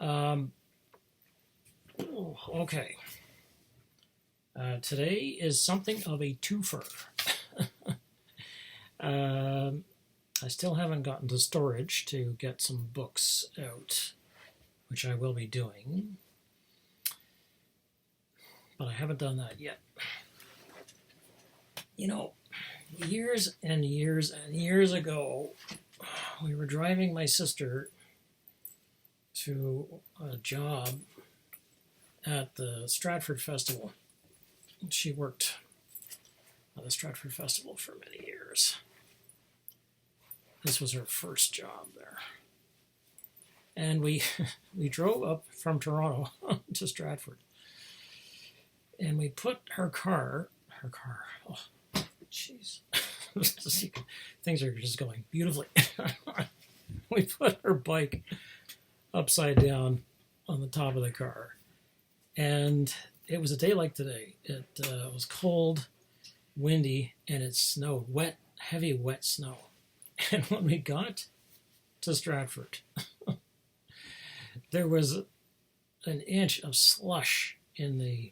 Um, okay. Today is something of a twofer. I still haven't gotten to storage to get some books out, which I will be doing. But I haven't done that yet. You know, years and years and years ago, we were driving my sister to a job at the Stratford Festival. She worked at the Stratford Festival for many years. This was her first job there. And we drove up from Toronto to Stratford. And we put her car, oh, jeez. Things are just going beautifully. We put her bike upside down on the top of the car. And it was a day like today. It was cold, windy, and it snowed. Wet, heavy, wet snow. And when we got to Stratford, there was an inch of slush in the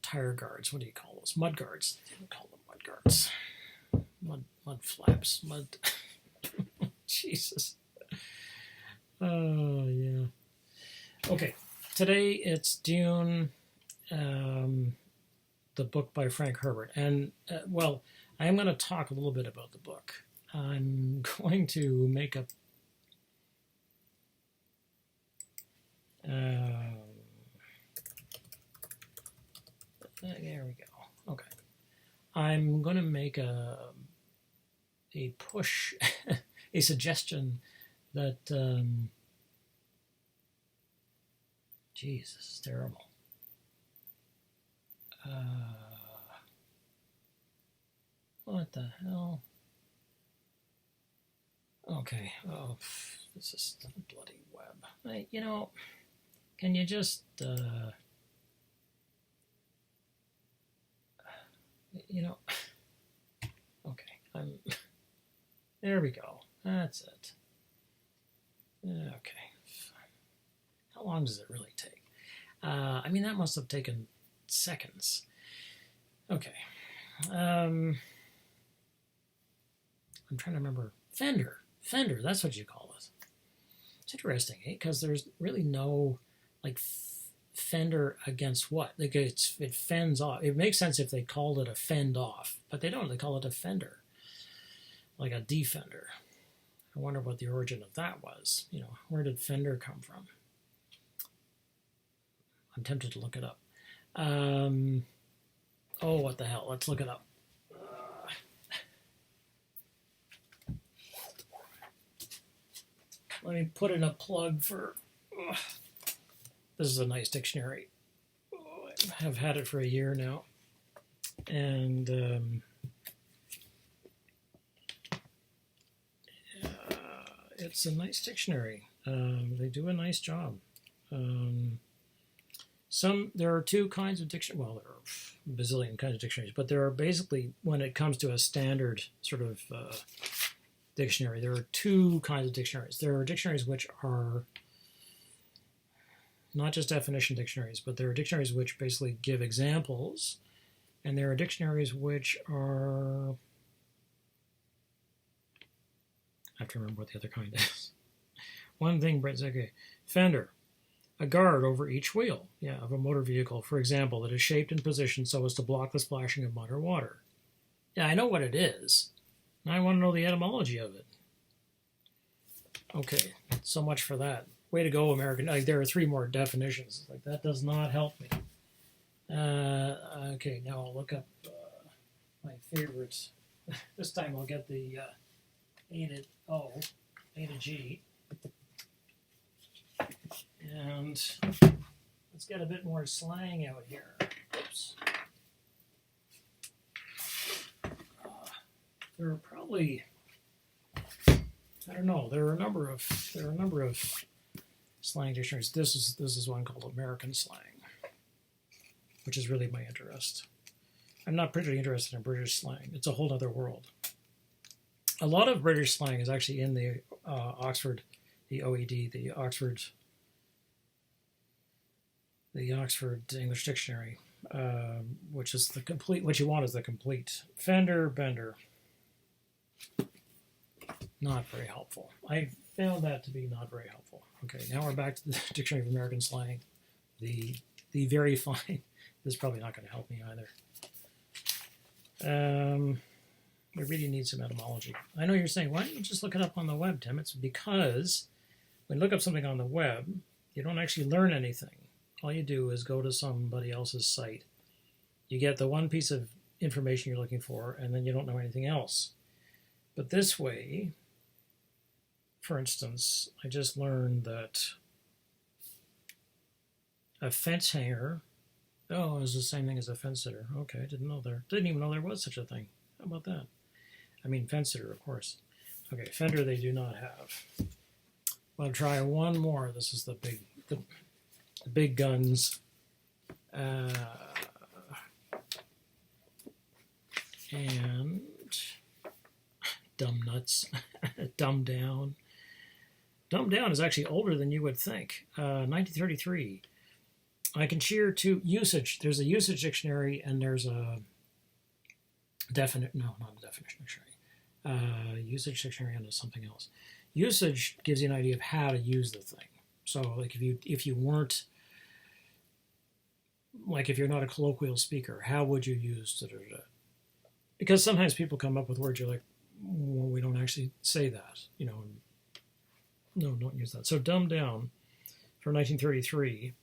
tire guards. What do you call those? Mud guards. They don't call them mud guards. Mud flaps. Mud. Jesus. Oh, yeah. Okay. Today it's Dune, the book by Frank Herbert. And, well, I am going to talk a little bit about the book. I'm going to make a there we go. Okay. I'm going to make a push, a suggestion that, geez, this is terrible. What the hell? Okay. Oh, this is a bloody web. You know, can you just, you know, okay. There we go. That's it. Okay. How long does it really take? I mean, that must have taken seconds. Okay. I'm trying to remember. Fender, that's what you call it. It's interesting, eh? Because there's really no, like, fender against what? Like, it fends off. It makes sense if they called it a fend off, but they don't. They call it a fender, like a defender. I wonder what the origin of that was. You know, where did fender come from? I'm tempted to look it up. Oh, what the hell? Let's look it up. Let me put in a plug for... this is a nice dictionary. I have had it for a year now. And it's a nice dictionary. They do a nice job. There are two kinds of dictionary. Well, there are a bazillion kinds of dictionaries, but there are basically, when it comes to a standard sort of dictionary, there are two kinds of dictionaries. There are dictionaries which are not just definition dictionaries, but there are dictionaries which basically give examples, and there are dictionaries which are... I have to remember what the other kind is. One thing, Brett's okay. Fender. A guard over each wheel, of a motor vehicle, for example, that is shaped and positioned so as to block the splashing of mud or water. Yeah, I know what it is. And I want to know the etymology of it. Okay, so much for that. Way to go, American. Like, there are 3 more definitions. Like, that does not help me. Okay, now I'll look up my favorites. This time I'll get the A to O, A to G. And let's get a bit more slang out here. Oops. There are probably, I don't know. There are a number of slang dictionaries. This is one called American slang, which is really my interest. I'm not particularly interested in British slang. It's a whole other world. A lot of British slang is actually in the Oxford, the OED, the Oxford English Dictionary, which is the complete. What you want is the complete. Fender bender. Not very helpful. I found that to be not very helpful. Okay, now we're back to the Dictionary of American Slang. The very fine. This is probably not going to help me either. We really need some etymology. I know you're saying, why don't you just look it up on the web, Tim? It's because when you look up something on the web, you don't actually learn anything. All you do is go to somebody else's site. You get the one piece of information you're looking for, and then you don't know anything else. But this way, for instance, I just learned that a fence hanger, oh, is the same thing as a fence sitter. Okay, didn't even know there was such a thing. How about that? I mean, fence sitter, of course. Okay, fender they do not have. I'll try one more. This is the big guns. And dumb nuts. Dumb down. Dumb down is actually older than you would think. 1933. I can cheer to usage. There's a usage dictionary and there's a not a definition dictionary. Usage dictionary and something else. Usage gives you an idea of how to use the thing. So, like if you weren't, like if you're not a colloquial speaker, how would you use da-da-da? Because sometimes people come up with words you're like, well, we don't actually say that, No, don't use that. So, dumb down for 1933.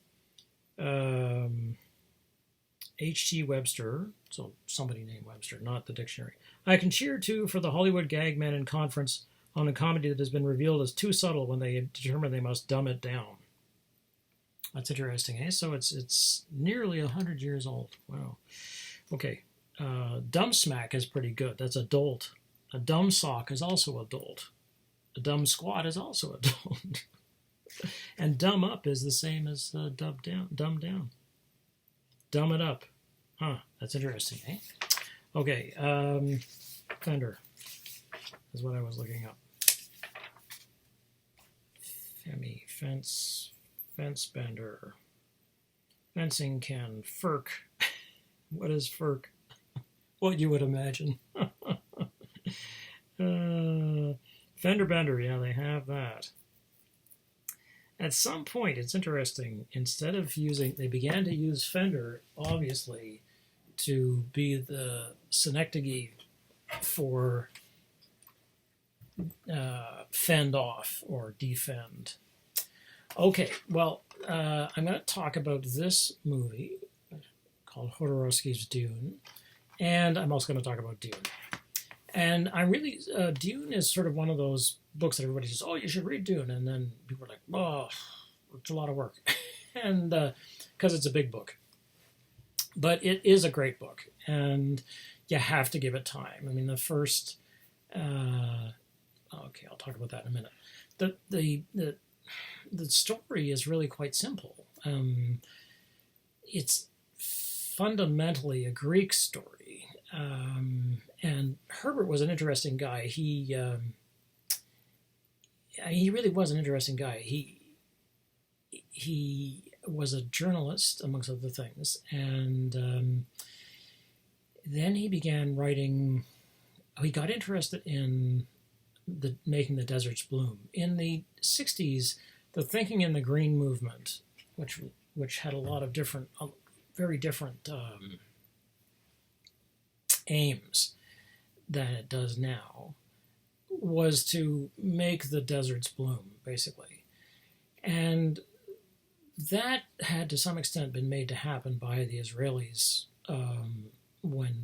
H.T. Webster, so somebody named Webster, not the dictionary. I can cheer too for the Hollywood gag men in conference on a comedy that has been revealed as too subtle when they determine they must dumb it down. That's interesting, eh? So it's nearly 100 years old. Wow. Okay. Dumb smack is pretty good. That's adult. A dumb sock is also adult. A dumb squat is also adult. And dumb up is the same as dumb down. Dumb it up. Huh, that's interesting, eh? Okay, fender is what I was looking up. Fence bender. Fencing can, FERC. What is FERC? What you would imagine. Fender bender, yeah, they have that. At some point, it's interesting, instead of they began to use fender, obviously, to be the synecdoche for fend off or defend. Okay, well, I'm going to talk about this movie called Jodorowsky's Dune, and I'm also going to talk about Dune. And I really, Dune is sort of one of those books that everybody says, oh, you should read Dune. And then people are like, oh, it's a lot of work. And because it's a big book. But it is a great book. And you have to give it time. I mean, the first, okay, I'll talk about that in a minute. The story is really quite simple. It's fundamentally a Greek story. And Herbert was an interesting guy. He really was an interesting guy. He was a journalist, amongst other things, and then he began writing. He got interested in making the deserts bloom. In the 60s, the Thinking in the Green movement, which had a lot of different, very different aims than it does now, was to make the deserts bloom, basically. And that had to some extent been made to happen by the Israelis when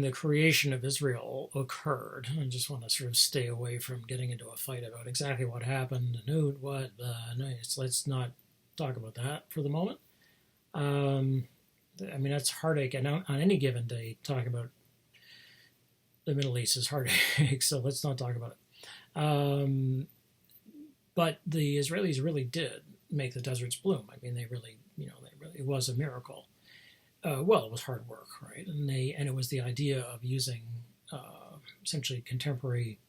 the creation of Israel occurred. I just want to sort of stay away from getting into a fight about exactly what happened and who, what. Let's not talk about that for the moment. I mean, that's heartache, and on any given day, talking about the Middle East is heartache, so let's not talk about it. But the Israelis really did make the deserts bloom. I mean, they really, it was a miracle. well, it was hard work, right? And it was the idea of using essentially contemporary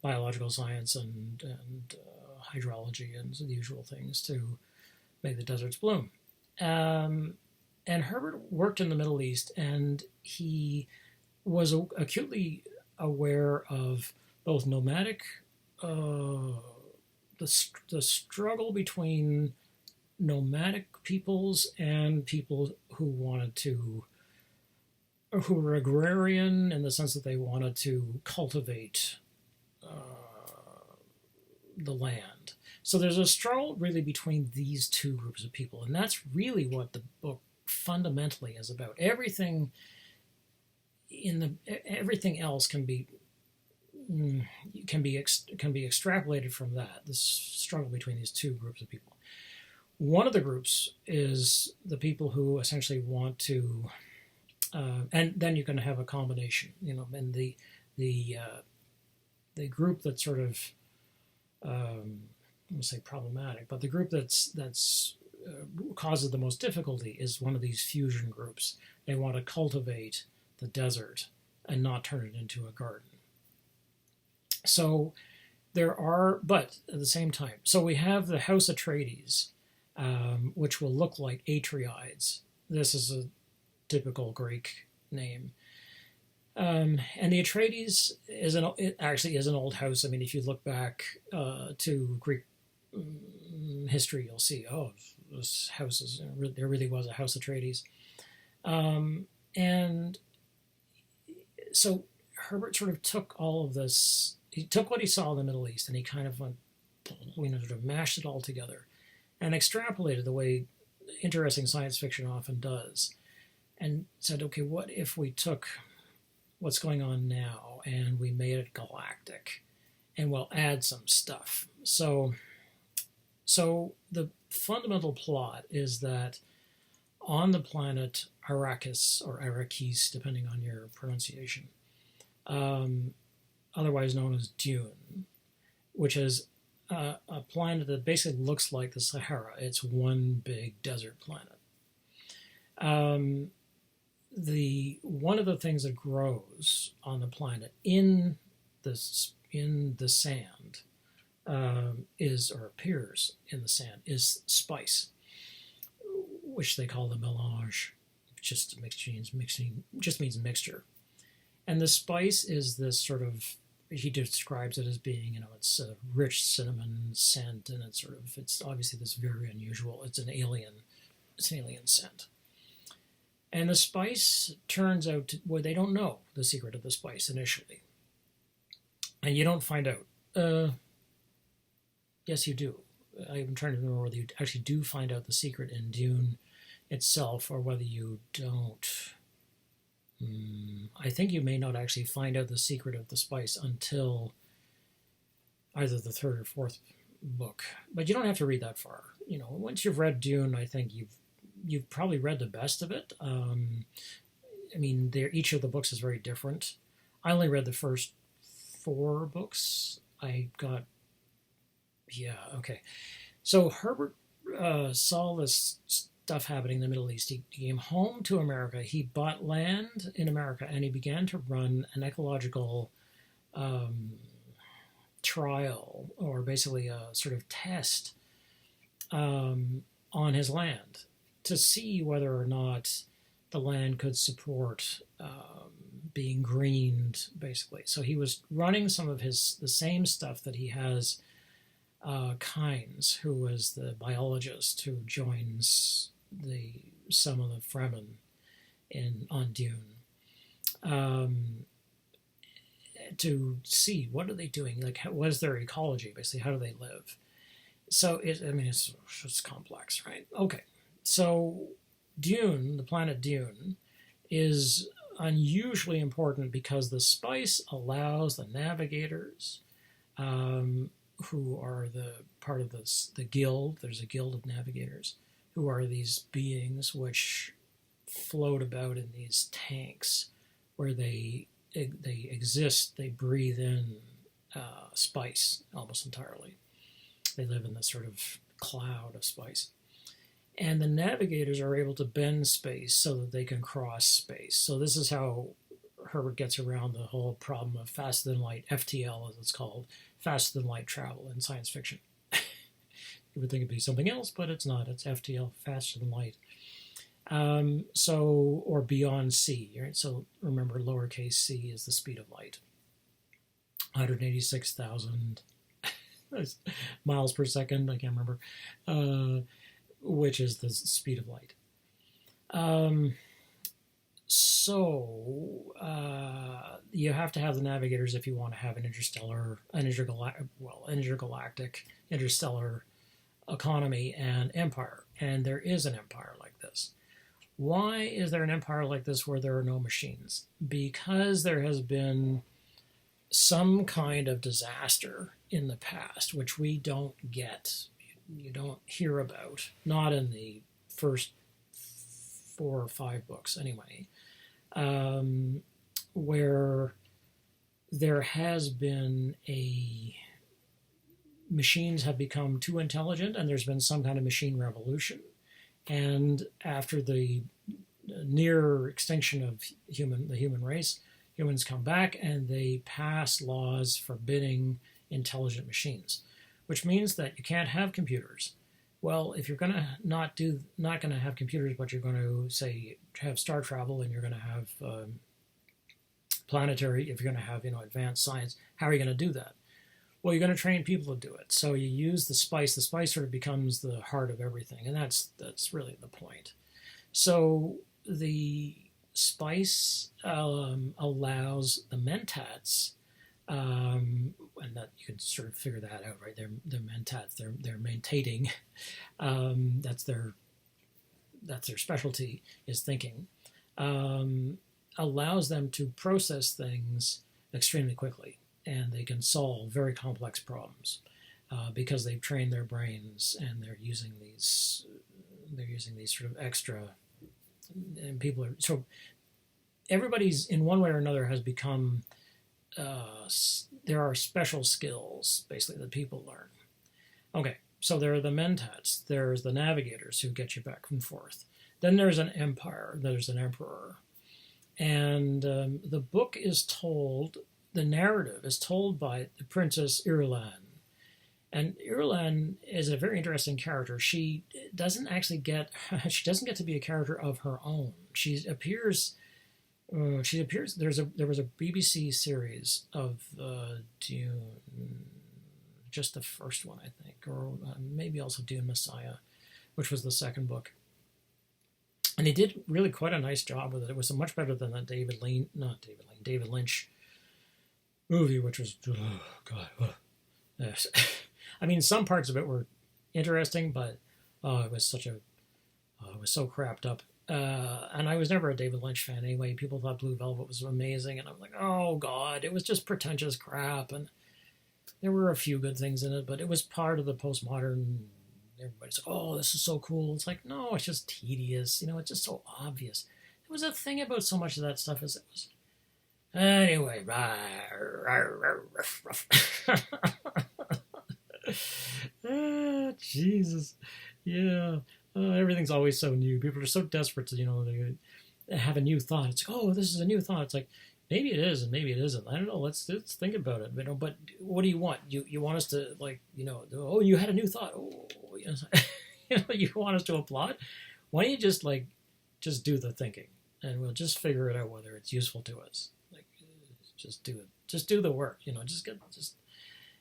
biological science and hydrology and the usual things to make the deserts bloom. And Herbert worked in the Middle East, and he was acutely aware of both nomadic, the struggle between nomadic peoples and people who wanted to, or who were agrarian in the sense that they wanted to cultivate the land. So there's a struggle really between these two groups of people, and that's really what the book fundamentally is about. Everything else can be extrapolated from that. This struggle between these two groups of people. One of the groups is the people who essentially want to, and then you're going to have a combination, and the group that's sort of, I won't say problematic, but the group that's causes the most difficulty is one of these fusion groups. They want to cultivate the desert and not turn it into a garden. So but at the same time, so we have the House Atreides, which will look like Atreides. This is a typical Greek name. And the Atreides actually is an old house. I mean, if you look back to Greek history, you'll see, this house is, there really was a House Atreides. And so Herbert sort of took all of this, he took what he saw in the Middle East and he kind of went, sort of mashed it all together and extrapolated the way interesting science fiction often does, and said, okay, what if we took what's going on now and we made it galactic, and we'll add some stuff. So the fundamental plot is that on the planet Arrakis, or Arrakis, depending on your pronunciation, otherwise known as Dooooooon, which is a planet that basically looks like the Sahara. It's one big desert planet. One of the things that grows on the planet in the sand appears in the sand, is spice, which they call the melange, just means mixture. And the spice is this sort of, he describes it as being, it's a rich cinnamon scent, and it's obviously this very unusual, it's an alien scent. And the spice turns out they don't know the secret of the spice initially. And you don't find out. Yes, you do. I'm trying to remember whether you actually do find out the secret in Dune itself, or whether you don't. I think you may not actually find out the secret of the spice until either the third or fourth book. But you don't have to read that far. Once you've read Dune, I think you've probably read the best of it. Each of the books is very different. I only read the first 4 books. So Herbert saw this stuff happening in the Middle East. He came home to America. He bought land in America, and he began to run an ecological trial, or basically a sort of test on his land, to see whether or not the land could support being greened, basically. So he was running some of the same stuff that he has Kynes, who was the biologist who joins some of the Fremen on Dune, to see what are they doing, like what is their ecology, basically how do they live. So it's complex, right? Okay, so Dune, the planet Dune, is unusually important because the spice allows the navigators, who are the part of the guild. There's a guild of navigators, who are these beings which float about in these tanks where they exist. They breathe in spice almost entirely. They live in this sort of cloud of spice. And the navigators are able to bend space so that they can cross space. So this is how Herbert gets around the whole problem of faster than light, FTL as it's called, faster than light travel in science fiction. You would think it'd be something else, but it's not. It's FTL, faster than light. Or beyond c, right? So remember, lowercase c is the speed of light. 186,000 miles per second, I can't remember, which is the speed of light. You have to have the navigators if you want to have an intergalactic, interstellar economy and empire. And there is an empire like this. Why is there an empire like this where there are no machines? Because there has been some kind of disaster in the past, which we don't get. You don't hear about. Not in the first 4 or 5 books, anyway. Where there has been machines have become too intelligent, and there's been some kind of machine revolution. And after the near extinction of the human race, humans come back and they pass laws forbidding intelligent machines, which means that you can't have computers. Well, if you're going to not going to have computers, but you're going to say have star travel, and you're going to have planetary, if you're going to have advanced science, how are you going to do that? Well, you're going to train people to do it. So you use the spice. The spice sort of becomes the heart of everything, and that's really the point. So the spice allows the mentats, and that you can sort of figure that out, right? They're mentats. They're mentating. That's their specialty, is thinking. Allows them to process things extremely quickly, and they can solve very complex problems because they've trained their brains, and they're using these sort of extra. And people are so everybody's in one way or another has become. There are special skills basically that people learn. Okay, so there are the mentats. There's the navigators who get you back and forth. Then there's an empire. There's an emperor, and the book is told. The narrative is told by the Princess Irulan. And Irulan is a very interesting character. She doesn't get to be a character of her own. She appears. There was a BBC series of Dune, just the first one, I think, or maybe also Dune Messiah, which was the second book. And he did really quite a nice job with it. It was much better than the David Lynch movie, which was, oh God. Yes. I mean, some parts of it were interesting, but it was it was so crapped up. And I was never a David Lynch fan anyway. People thought Blue Velvet was amazing, and I'm like, oh God, it was just pretentious crap. And there were a few good things in it, but it was part of the postmodern. Everybody's like, oh, this is so cool. It's like, no, it's just tedious. It's just so obvious. There was a thing about so much of that stuff as it was. Anyway, Jesus, yeah. Everything's always so new. People are so desperate to, they have a new thought. It's like, oh, this is a new thought. It's like, maybe it is and maybe it isn't. I don't know. Let's think about it. But what do you want? You want us to oh, you had a new thought. Oh, you want us to applaud? Why don't you just do the thinking, and we'll just figure it out whether it's useful to us. Just do it. Just do the work. Just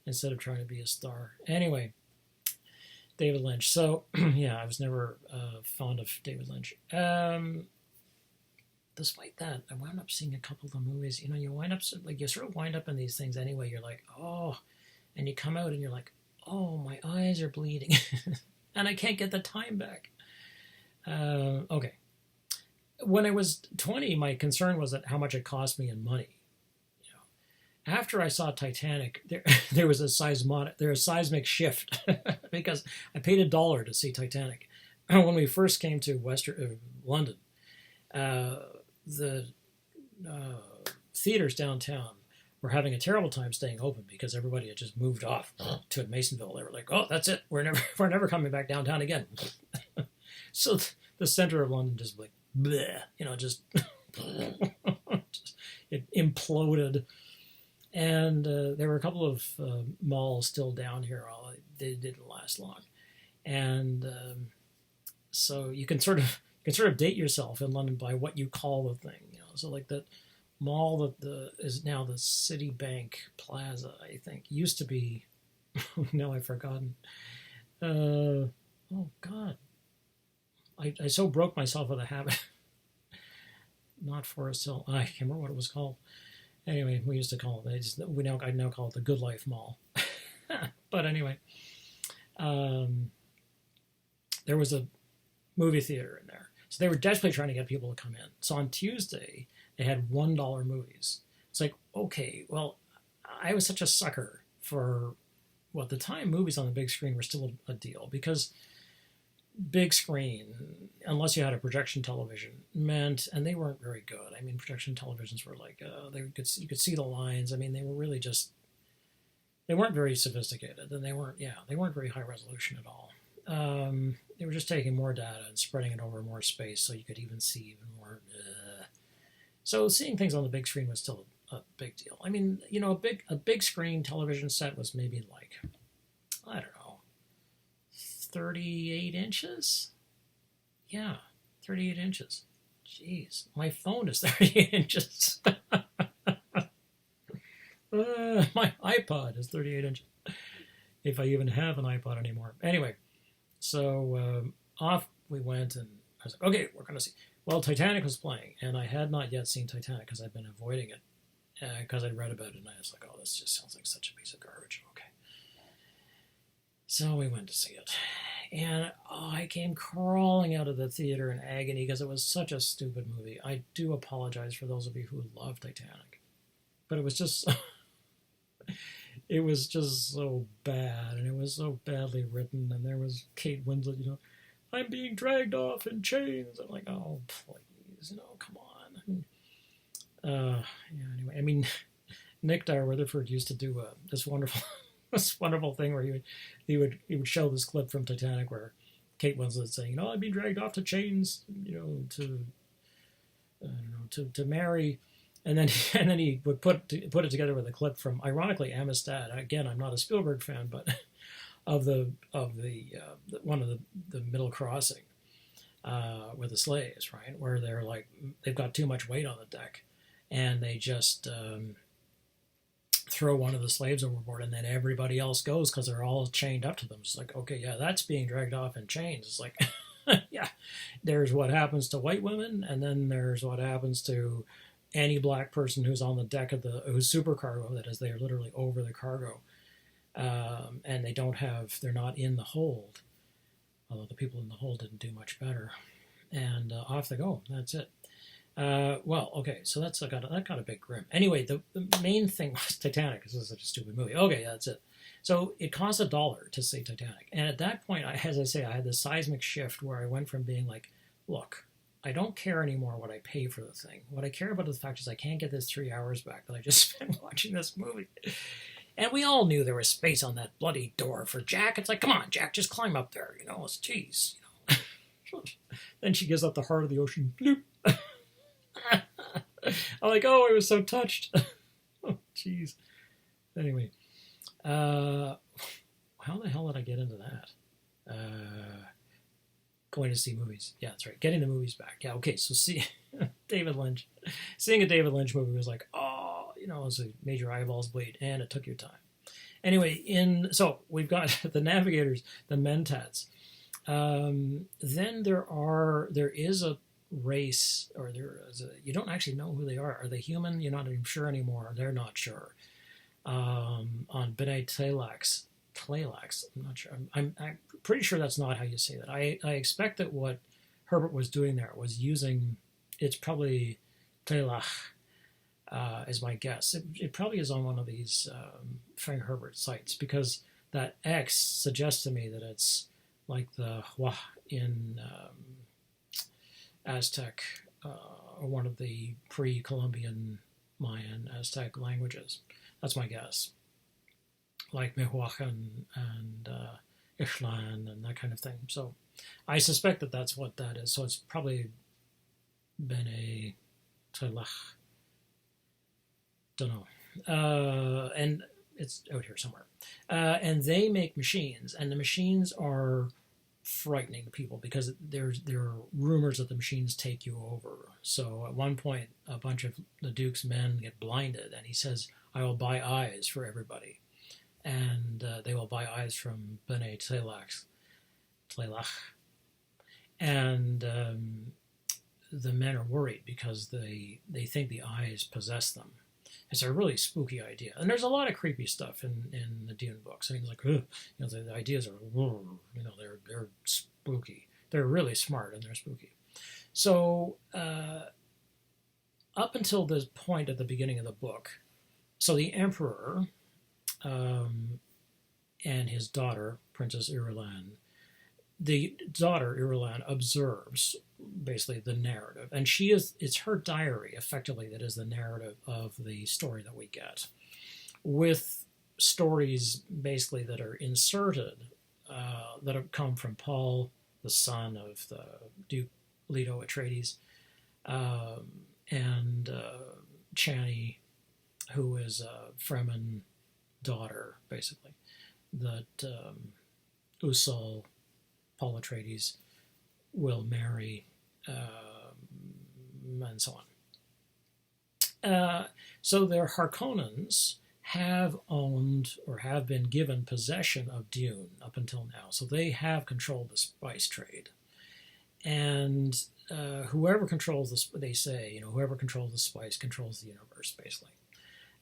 instead of trying to be a star. Anyway. David Lynch. So, yeah, I was never fond of David Lynch. Despite that, I wound up seeing a couple of the movies. You wind up, you sort of wind up in these things anyway. You're like, oh, and you come out and you're like, oh, my eyes are bleeding. And I can't get the time back. Okay. When I was 20, my concern was that how much it cost me in money. After I saw Titanic, there was a seismic shift because I paid $1 to see Titanic. When we first came to London, the theaters downtown were having a terrible time staying open because everybody had just moved off to Masonville. They were like, "Oh, that's it. We're never coming back downtown again." So the center of London just like, bleh, just, it imploded. And there were a couple of malls still down here. They didn't last long. And so you can sort of date yourself in London by what you call the thing. So like that mall that is now the Citibank Plaza, I think, used to be. Now I've forgotten. Oh God, I so broke myself with a habit. Not Forest Hill. I can't remember what it was called. Anyway, we used to call it. I now call it the Good Life Mall. But anyway, there was a movie theater in there, so they were desperately trying to get people to come in. So on Tuesday, they had $1 movies. It's like, okay, well, I was such a sucker for. Well, at the time, movies on the big screen were still a deal because big screen, unless you had a projection television, meant, and they weren't very good. I mean, projection televisions were like, you could see the lines. I mean, they were really just, they weren't very sophisticated, and they weren't very high resolution at all. They were just taking more data and spreading it over more space so you could even see even more. So seeing things on the big screen was still a big deal. I mean, a big screen television set was maybe like, I don't know, 38 inches? Yeah, 38 inches. Jeez, my phone is 38 inches. My iPod is 38 inches. If I even have an iPod anymore. Anyway, so off we went, and I was like, okay, we're going to see. Well, Titanic was playing, and I had not yet seen Titanic because I'd been avoiding it. Because I'd read about it, and I was like, oh, this just sounds like such a piece of garbage. Okay. So we went to see it. And I came crawling out of the theater in agony because it was such a stupid movie. I do apologize for those of you who love Titanic. But it was just so bad, and it was so badly written, and there was Kate Winslet, I'm being dragged off in chains. I'm like, oh, please, come on. Anyway, I mean, Nick Dyer Rutherford used to do this wonderful thing where he would show this clip from Titanic where Kate Winslet saying, I'd be dragged off to chains, to marry, and then he would put it together with a clip from, ironically, Amistad. Again, I'm not a Spielberg fan, but of the one of the middle crossing with the slaves, right, where they're like they've got too much weight on the deck. And they just throw one of the slaves overboard, and then everybody else goes because they're all chained up to them. It's like, okay, yeah, that's being dragged off in chains. It's like, yeah, there's what happens to white women, and then there's what happens to any black person who's on the deck of who's supercargo. That is, they're literally over the cargo, and they're not in the hold. Although the people in the hold didn't do much better, and off they go. That's it. Well, okay, so that got a bit grim. Anyway, the main thing was Titanic. This is such a stupid movie. Okay, that's it. So it cost $1 to see Titanic. And at that point, as I say, I had this seismic shift where I went from being like, look, I don't care anymore what I pay for the thing. What I care about is the fact is I can't get this 3 hours back that I just spent watching this movie. And we all knew there was space on that bloody door for Jack. It's like, come on, Jack, just climb up there. It's geez. Then she gives up the heart of the ocean. Bloop. I'm like, oh, I was so touched. Oh, jeez. Anyway, how the hell did I get into that? Going to see movies. Yeah, that's right. Getting the movies back. Yeah, okay. So David Lynch. Seeing a David Lynch movie was like, oh, it was a major eyeballs bleed, and it took your time. Anyway, so we've got the Navigators, the Mentats. Then there is a race, or you don't actually know who they are. Are they human? You're not even sure anymore. They're not sure. On B'nai Tleilax, I'm not sure. I'm pretty sure that's not how you say that. I expect that what Herbert was doing there was using, it's probably Tleilach, is my guess. It probably is on one of these Frank Herbert sites, because that X suggests to me that it's like the Hua in Aztec, or one of the pre-Columbian Mayan Aztec languages. That's my guess. Like Mehuacan and Ixtlan and that kind of thing. So I suspect that that's what that is. So it's probably Bene Teilach. Don't know. And it's out here somewhere. And they make machines, and the machines are frightening people because there are rumors that the machines take you over. So at one point, a bunch of the Duke's men get blinded, and he says, "I will buy eyes for everybody," and they will buy eyes from Bene Teilach, and the men are worried because they think the eyes possess them. It's a really spooky idea, and there's a lot of creepy stuff in the Dune books. I mean, like, the ideas are, they're spooky. They're really smart and they're spooky. So up until this point at the beginning of the book, so the Emperor and his daughter, Princess Irulan, the daughter Irulan observes basically the narrative, and it's her diary effectively that is the narrative of the story that we get, with stories basically that are inserted that have come from Paul, the son of the Duke Leto Atreides, and Chani, who is a Fremen daughter, basically, that Usul, Paul Atreides, will marry, and so on. So their Harkonnens have owned or have been given possession of Dune up until now. So they have controlled the spice trade. And whoever controls this, they say, whoever controls the spice controls the universe, basically.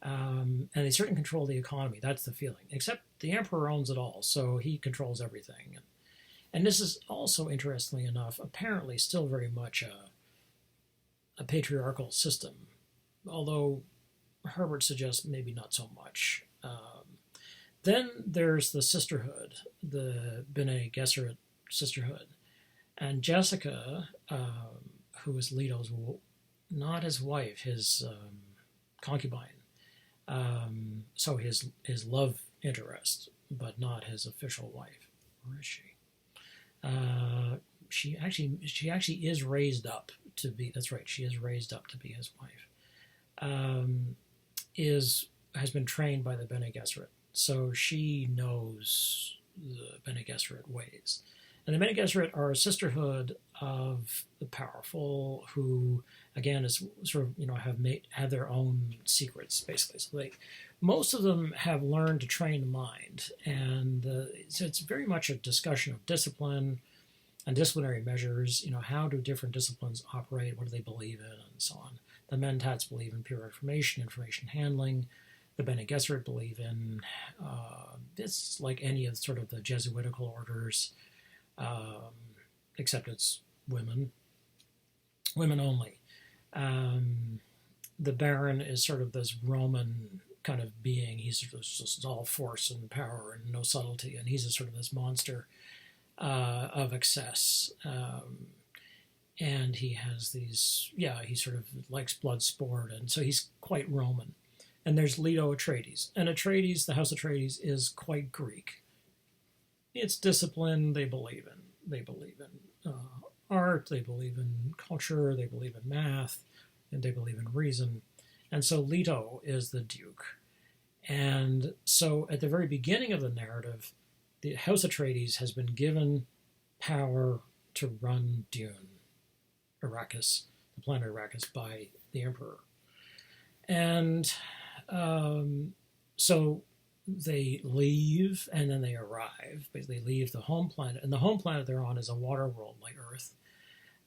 And they certainly control the economy. That's the feeling. Except the Emperor owns it all, so he controls everything. And this is also, interestingly enough, apparently still very much a patriarchal system, although Herbert suggests maybe not so much. Then there's the sisterhood, the Bene Gesserit sisterhood. And Jessica, who is Leto's, not his wife, his concubine, so his love interest, but not his official wife. Where is she? She actually is raised up to be. That's right. She is raised up to be his wife. Has been trained by the Bene Gesserit, so she knows the Bene Gesserit ways. And the Bene Gesserit are a sisterhood of the powerful, who, again, is sort of have their own secrets, basically. So most of them have learned to train the mind, and so it's very much a discussion of discipline and disciplinary measures. How do different disciplines operate? What do they believe in, and so on. The Mentats believe in pure information handling. The Bene Gesserit believe in it's like any of sort of the Jesuitical orders, except it's women only. The Baron is sort of this Roman kind of being. He's just all force and power and no subtlety, and he's sort of this monster of excess. And he has these, he sort of likes blood sport, and so he's quite Roman. And there's Leto Atreides. And Atreides, the House Atreides, is quite Greek. It's discipline they believe in. They believe in art, they believe in culture, they believe in math, and they believe in reason. And so Leto is the Duke. And so at the very beginning of the narrative, the House Atreides has been given power to run Dune, Arrakis, the planet Arrakis, by the Emperor. And so they leave, and then they arrive. Basically, they leave the home planet, and the home planet they're on is a water world like Earth.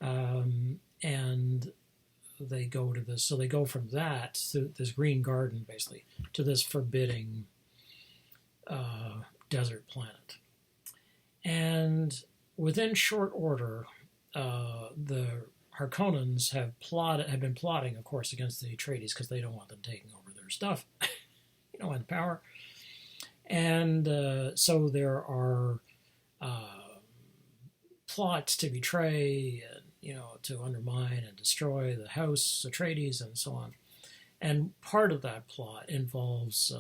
And they go to this, so they go from that to this green garden, basically, to this forbidding desert planet. And within short order, the Harkonnens have been plotting, of course, against the Atreides because they don't want them taking over their stuff. And power. And so there are plots to betray, and, to undermine and destroy the House Atreides and so on. And part of that plot involves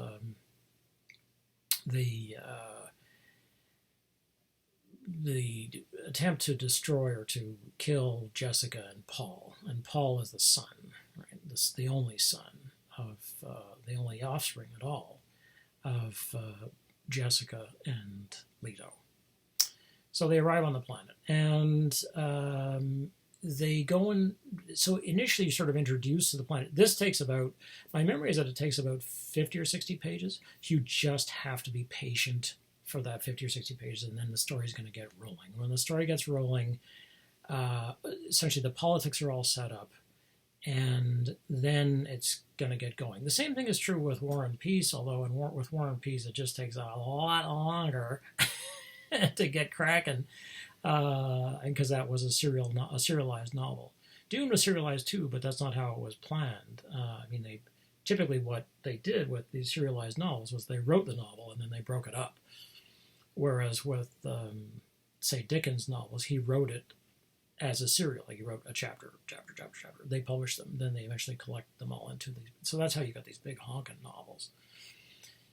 the attempt to destroy or to kill Jessica and Paul is the son, right? This the only son of the only offspring at all of Jessica and Leto. So they arrive on the planet, and they go in. So initially, you're sort of introduced to the planet. This takes about, my memory is that it takes about 50 or 60 pages. You just have to be patient for that 50 or 60 pages, and then the story's going to get rolling. When the story gets rolling, essentially the politics are all set up, and then it's going to get going. The same thing is true with War and Peace, although with War and Peace, it just takes a lot longer to get cracking, because that was a serialized novel. Dune was serialized too, but that's not how it was planned. They typically what they did with these serialized novels was they wrote the novel and then they broke it up. Whereas with, say, Dickens' novels, he wrote it as a serial. Like he wrote a chapter. They published them, then they eventually collect them all into these. So that's how you got these big honking novels.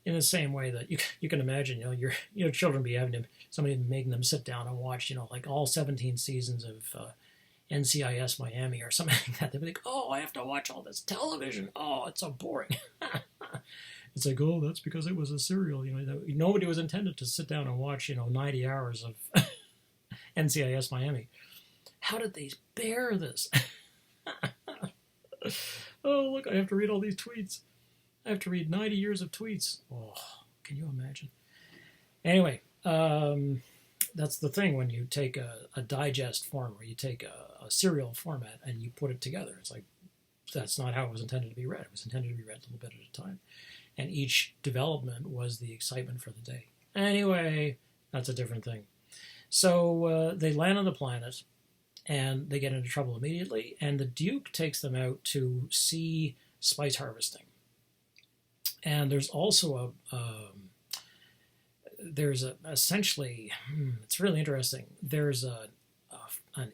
In the same way that you can imagine, your children be having somebody making them sit down and watch, like all 17 seasons of NCIS Miami or something like that. They'd be like, oh, I have to watch all this television. Oh, it's so boring. It's like, oh, that's because it was a serial. Nobody was intended to sit down and watch, 90 hours of NCIS Miami. How did they bear this? Oh, look, I have to read all these tweets. I have to read 90 years of tweets. Oh, can you imagine? Anyway, that's the thing when you take a digest form, or you take a serial format and you put it together. It's like, that's not how it was intended to be read. It was intended to be read a little bit at a time. And each development was the excitement for the day. Anyway, that's a different thing. So they land on the planet, and they get into trouble immediately, and the Duke takes them out to see spice harvesting. And there's also essentially, it's really interesting, there's an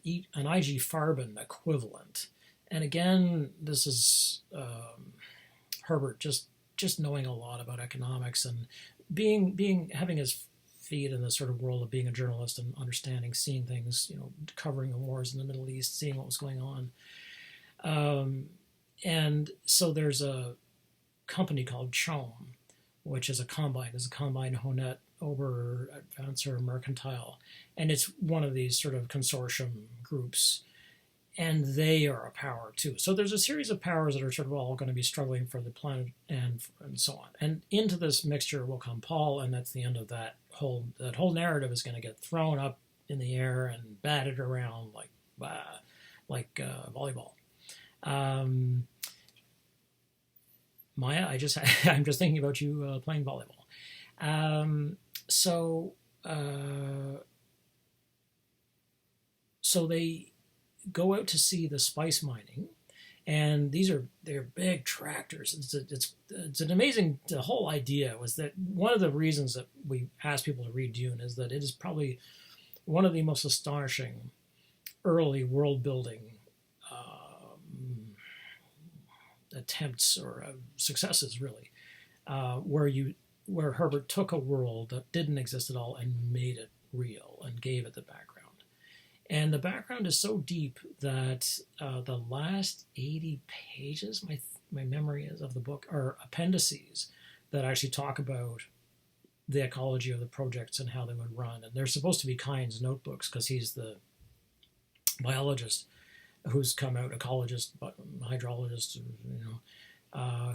IG Farben equivalent. And again, this is Herbert just knowing a lot about economics and having his feet in the sort of world of being a journalist and understanding, seeing things, covering the wars in the Middle East, seeing what was going on. And so there's a company called Chom, which is a combine Honnet over Advancer Mercantile. And it's one of these sort of consortium groups. And they are a power too. So there's a series of powers that are sort of all going to be struggling for the planet and so on. And into this mixture will come Paul, and that's the end of that whole narrative is going to get thrown up in the air and batted around like volleyball. Maya, I'm just thinking about you playing volleyball. So they go out to see the spice mining, and they're big tractors. It's an amazing. The whole idea was that one of the reasons that we asked people to read Dune is that it is probably one of the most astonishing early world building attempts or successes, really, where Herbert took a world that didn't exist at all and made it real and gave it the background. And the background is so deep that the last 80 pages, my memory is of the book, are appendices that actually talk about the ecology of the projects and how they would run. And they're supposed to be Kyne's notebooks because he's the biologist who's come out, ecologist, hydrologist,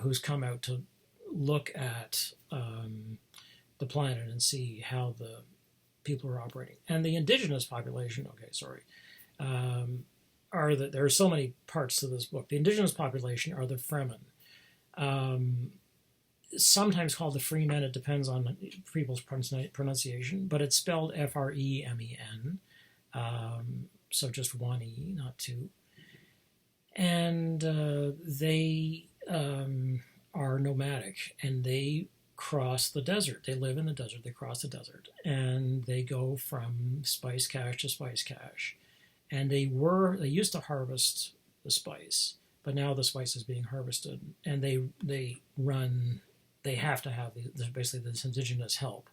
who's come out to look at the planet and see how the people are operating. And the indigenous population, there are so many parts to this book. The indigenous population are the Fremen. Sometimes called the Freemen, it depends on people's pronunciation, but it's spelled Fremen. So just one E, not two. And they are nomadic, and they cross the desert. They live in the desert. They cross the desert, and they go from spice cache to spice cache. And they used to harvest the spice, but now the spice is being harvested, and they have to have basically this indigenous help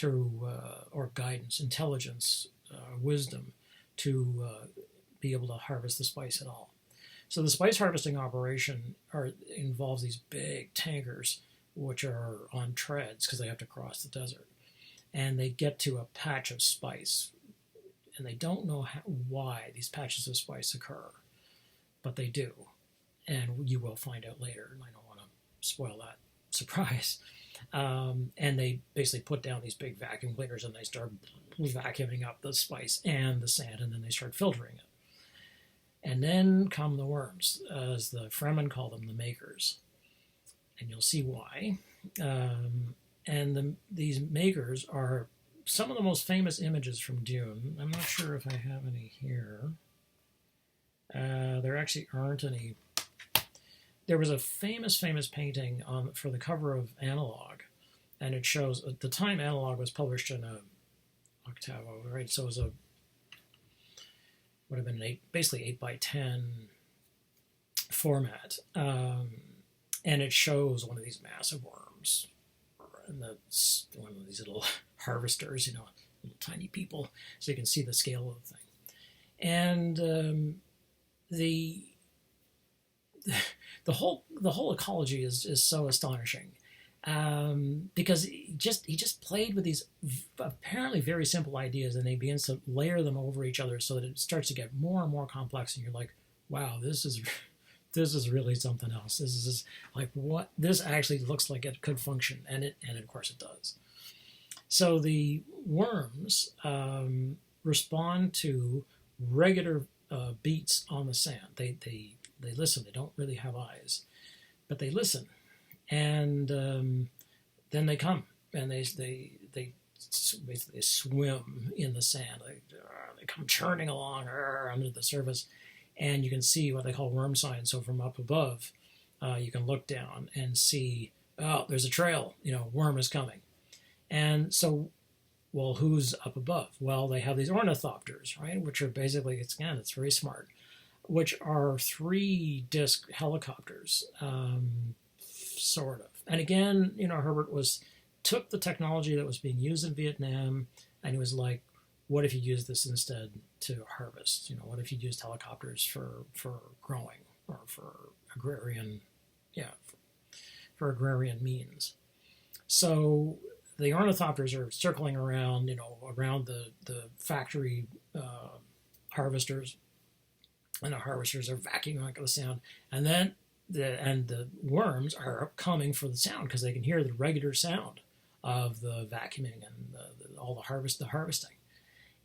or guidance, intelligence wisdom to be able to harvest the spice at all. So the spice harvesting operation involves these big tankers, which are on treads because they have to cross the desert. And they get to a patch of spice, and they don't know why these patches of spice occur, but they do. And you will find out later, and I don't want to spoil that surprise. And they basically put down these big vacuum cleaners, and they start vacuuming up the spice and the sand, and then they start filtering it. And then come the worms, as the Fremen call them, the makers. And you'll see why. These makers are some of the most famous images from Dune. I'm not sure if I have any here. There actually aren't any. There was a famous painting for the cover of Analog, and it shows, at the time Analog was published in a octavo, right? So it was would have been basically 8x10 format, and it shows one of these massive worms, and one of these little harvesters, little tiny people, so you can see the scale of the thing. And the whole ecology is so astonishing, because he just played with these apparently very simple ideas, and they begin to layer them over each other so that it starts to get more and more complex, and you're like, wow, this is really something else. This is like, what, this actually looks like it could function, and of course it does. So the worms respond to regular beats on the sand. They listen. They don't really have eyes, but they listen, and then they come, and they basically swim in the sand. They come churning along under the surface, and you can see what they call worm signs. So from up above, you can look down and see, oh, there's a trail. Worm is coming, and so, well, who's up above? Well, they have these ornithopters, right, which are basically, it's very smart, which are 3-disc helicopters, sort of. And again, Herbert took the technology that was being used in Vietnam, and he was like, what if you use this instead to harvest? What if you used helicopters for growing, or for agrarian means? So the ornithopters are circling around, around the factory harvesters, and the harvesters are vacuuming out the sound, and then the worms are coming for the sound because they can hear the regular sound of the vacuuming and all the harvesting,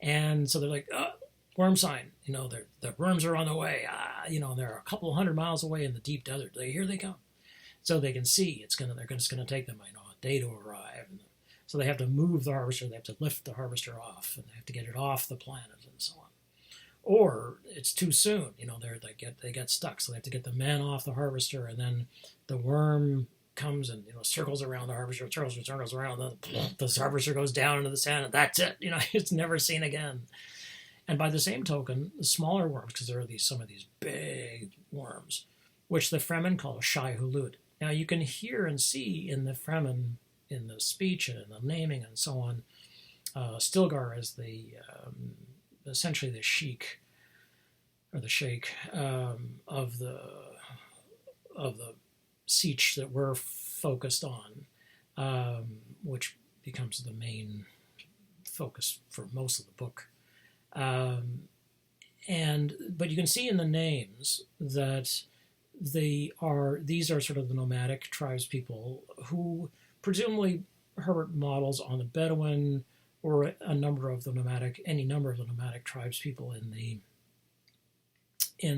and so they're like, oh, worm sign, the worms are on the way, they're a couple 100 miles away in the deep desert. Here they come, so they can see they're just gonna take them a day to arrive, and so they have to move the harvester, they have to lift the harvester off, and they have to get it off the planet, and so on. Or it's too soon, they get stuck, so they have to get the men off the harvester, and then the worm comes and circles around the harvester, circles around, and then the harvester goes down into the sand, and that's it. It's never seen again. And by the same token, the smaller worms, because there are some of these big worms, which the Fremen call Shai Hulud. Now you can hear and see in the Fremen, in the speech and in the naming and so on, Stilgar is essentially the sheik, or the sheikh, of the siege that we're focused on, which becomes the main focus for most of the book. But you can see in the names that these are sort of the nomadic tribes people who presumably Herbert models on the Bedouin, or any number of the nomadic tribes people in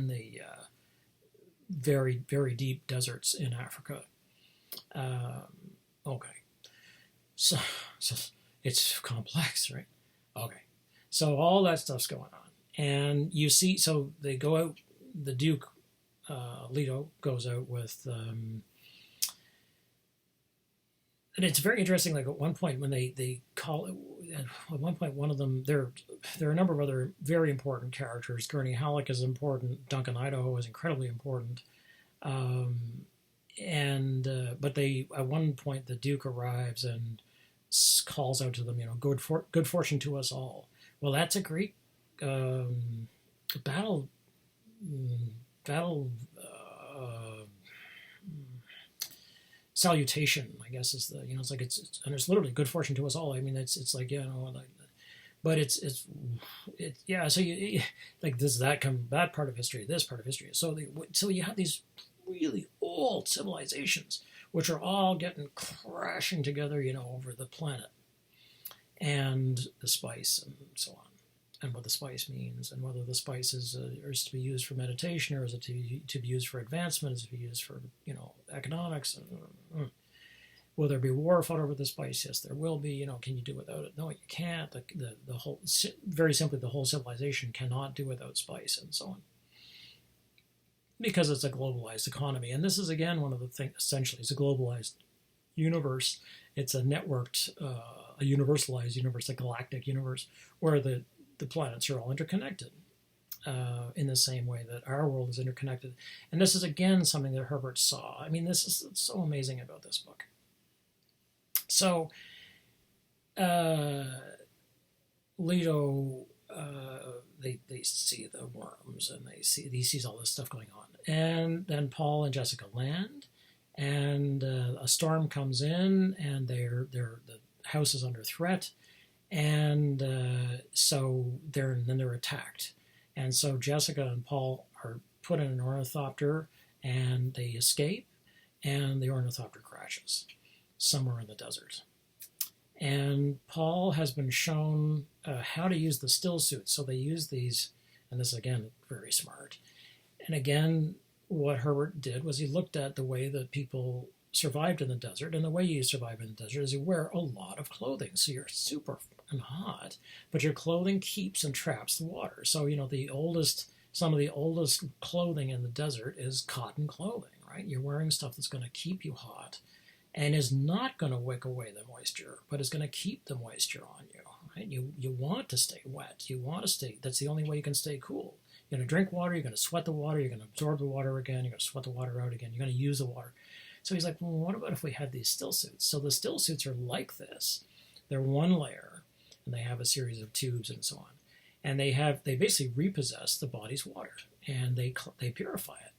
the very, very deep deserts in Africa. Okay, so it's complex, right? Okay, so all that stuff's going on, and you see, so they go out. The Duke, Leto, goes out with. And it's very interesting, like at one point when they call it, at one point one of them, there are a number of other very important characters. Gurney Halleck is important. Duncan Idaho is incredibly important. But at one point the Duke arrives and calls out to them, good fortune to us all, Well, that's a Greek battle battle salutation, I guess is the, it's like and it's literally good fortune to us all. I mean, it's like, like, but it's yeah. So like this that part of history, this part of history. So you have these really old civilizations which are all getting crashing together, over the planet, and the spice and so on, and what the spice means, and whether the spice is to be used for meditation, or is it to be used for advancement, is it to be used for economics. Will there be war fought over the spice? Yes, there will be. Can you do without it? No, you can't. The whole, very simply, the whole civilization cannot do without spice, and so on, because it's a globalized economy. And this is, again, one of the things. Essentially, it's a globalized universe. It's a networked, a universalized universe, a galactic universe, where the planets are all interconnected in the same way that our world is interconnected. And this is, again, something that Herbert saw. I mean, this is so amazing about this book. So, Leto, they see the worms, and he sees all this stuff going on. And then Paul and Jessica land, and a storm comes in, and the house is under threat, and so they're attacked. And so Jessica and Paul are put in an ornithopter, and they escape, and the ornithopter crashes somewhere in the desert. And Paul has been shown how to use the still suits. So they use these, and this, again, very smart. And again, what Herbert did was he looked at the way that people survived in the desert, and the way you survive in the desert is you wear a lot of clothing. So you're super fucking hot, but your clothing keeps and traps the water. So, some of the oldest clothing in the desert is cotton clothing, right? You're wearing stuff that's going to keep you hot, and is not going to wick away the moisture, but is going to keep the moisture on you. Right? You want to stay wet. You want to stay. That's the only way you can stay cool. You're going to drink water. You're going to sweat the water. You're going to absorb the water again. You're going to sweat the water out again. You're going to use the water. So he's like, well, what about if we had these still suits? So the still suits are like this. They're one layer, and they have a series of tubes and so on. And they basically repossess the body's water, and they purify it.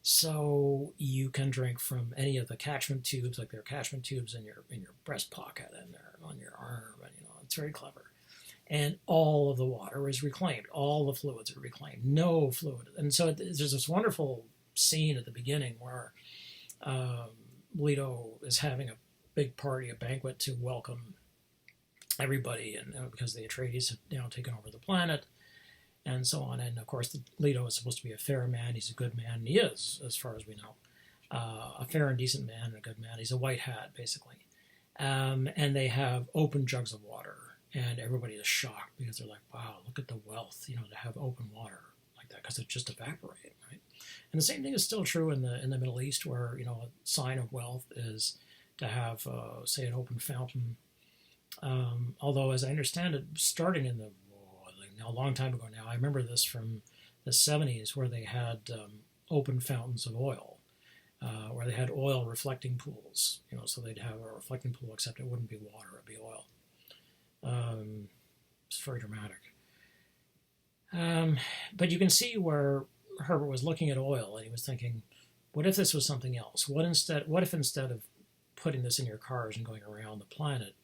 So you can drink from any of the catchment tubes, like there are catchment tubes in your breast pocket and on your arm, and it's very clever. And all of the water is reclaimed. All the fluids are reclaimed. No fluid. And so there's this wonderful scene at the beginning where Leto is having a big party, a banquet to welcome everybody, and because the Atreides have now taken over the planet, and so on. And of course, Leto is supposed to be a fair man. He's a good man, and he is, as far as we know, a fair and decent man and a good man. He's a white hat, basically. And they have open jugs of water, and everybody is shocked because they're like, "Wow, look at the wealth, to have open water like that, because it just evaporates, right?" And the same thing is still true in the Middle East, where a sign of wealth is to have, say, an open fountain. Although, as I understand it, starting in a long time ago now, I remember this from the 70s, where they had open fountains of oil, where they had oil reflecting pools. So they'd have a reflecting pool, except it wouldn't be water; it'd be oil. It's very dramatic. But you can see where Herbert was looking at oil, and he was thinking, what if this was something else? What if instead of putting this in your cars and going around the planet,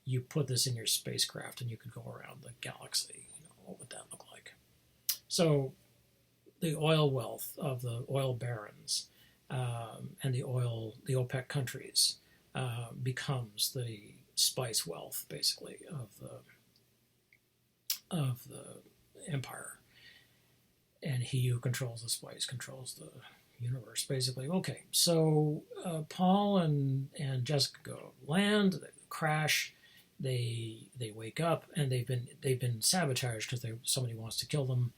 you put this in your spacecraft and you could go around the galaxy? What would that look like? So the oil wealth of the oil barons and the OPEC countries becomes the spice wealth, basically, of the empire. And he who controls the spice controls the universe, basically. Okay, so Paul and Jessica go land, they crash, they wake up, and they've been sabotaged because somebody wants to kill them.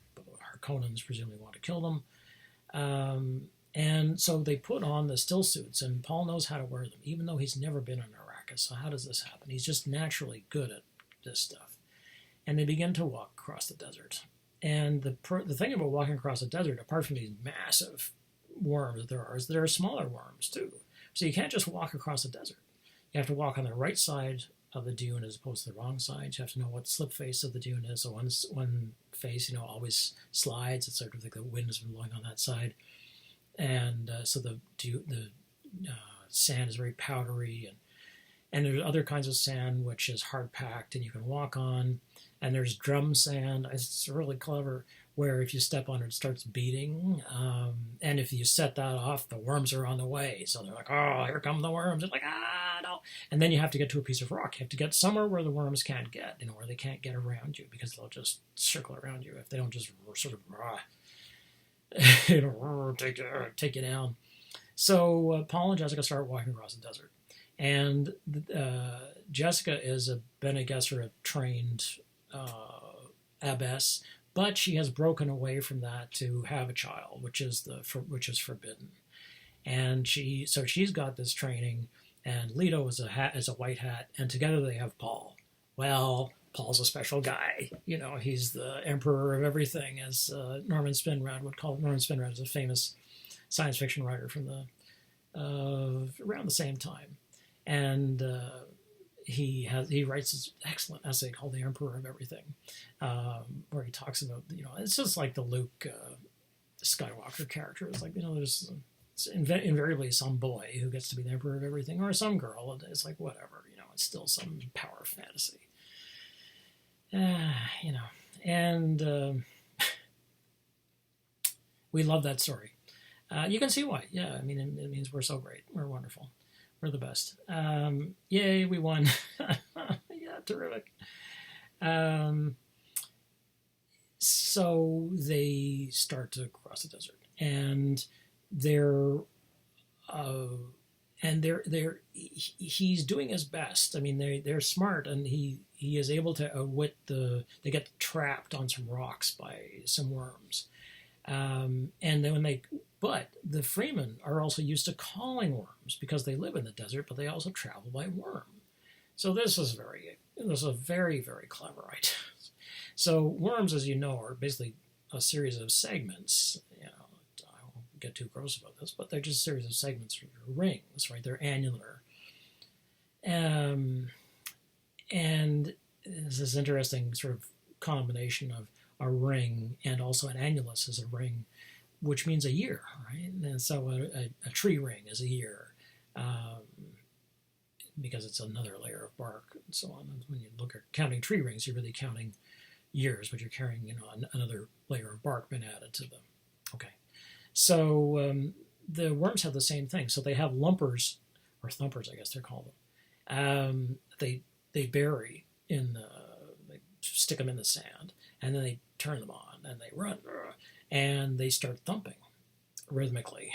Harkonnens presumably want to kill them. And so they put on the still suits, and Paul knows how to wear them, even though he's never been on Arrakis. So how does this happen? He's just naturally good at this stuff. And they begin to walk across the desert. And the thing about walking across the desert, apart from these massive worms that there are, is there are smaller worms too. So you can't just walk across the desert. You have to walk on the right side of the dune as opposed to the wrong side. You have to know what slip face of the dune is. So one face, always slides. It's sort of like the wind has been blowing on that side, and so the sand is very powdery, and there's other kinds of sand which is hard packed and you can walk on, and there's drum sand. It's really clever, where if you step on it, it starts beating, and if you set that off, the worms are on the way. So they're like, oh, here come the worms. It's like, no. And then you have to get to a piece of rock. You have to get somewhere where the worms can't get, where they can't get around you, because they'll just circle around you if they don't just sort of take you down. So Paul and Jessica start walking across the desert. And Jessica is a Bene Gesserit trained abbess, but she has broken away from that to have a child, which is forbidden. And she's got this training, and Leto is a white hat, and together they have Paul. Well, Paul's a special guy. He's the emperor of everything, as Norman Spinrad would call it. Norman Spinrad is a famous science fiction writer from around the same time. And he writes this excellent essay called "The Emperor of Everything," where he talks about it's just like the Luke Skywalker character. It's like there's invariably some boy who gets to be the emperor of everything, or some girl. It's like whatever, it's still some power fantasy, and we love that story. You can see why. Yeah, I mean, it means we're so great, we're wonderful. We're the best. Yay, we won. Yeah, terrific. So they start to cross the desert, and he's doing his best. I mean, they're smart, and he is able to outwit they get trapped on some rocks by some worms. And then but the freemen are also used to calling worms because they live in the desert, but they also travel by worm. So this is a very, very clever idea. So worms, as you know, are basically a series of segments. I won't get too gross about this, but they're just a series of segments, rings, right? They're annular. And there's this interesting sort of combination of a ring and also an annulus is a ring, which means a year, right? And so a tree ring is a year, because it's another layer of bark and so on. And when you look at counting tree rings, you're really counting years, but you're carrying, another layer of bark been added to them. Okay, so the worms have the same thing. So they have lumpers, or thumpers, I guess they're called. They bury they stick them in the sand, and then they turn them on, and they run, and they start thumping rhythmically,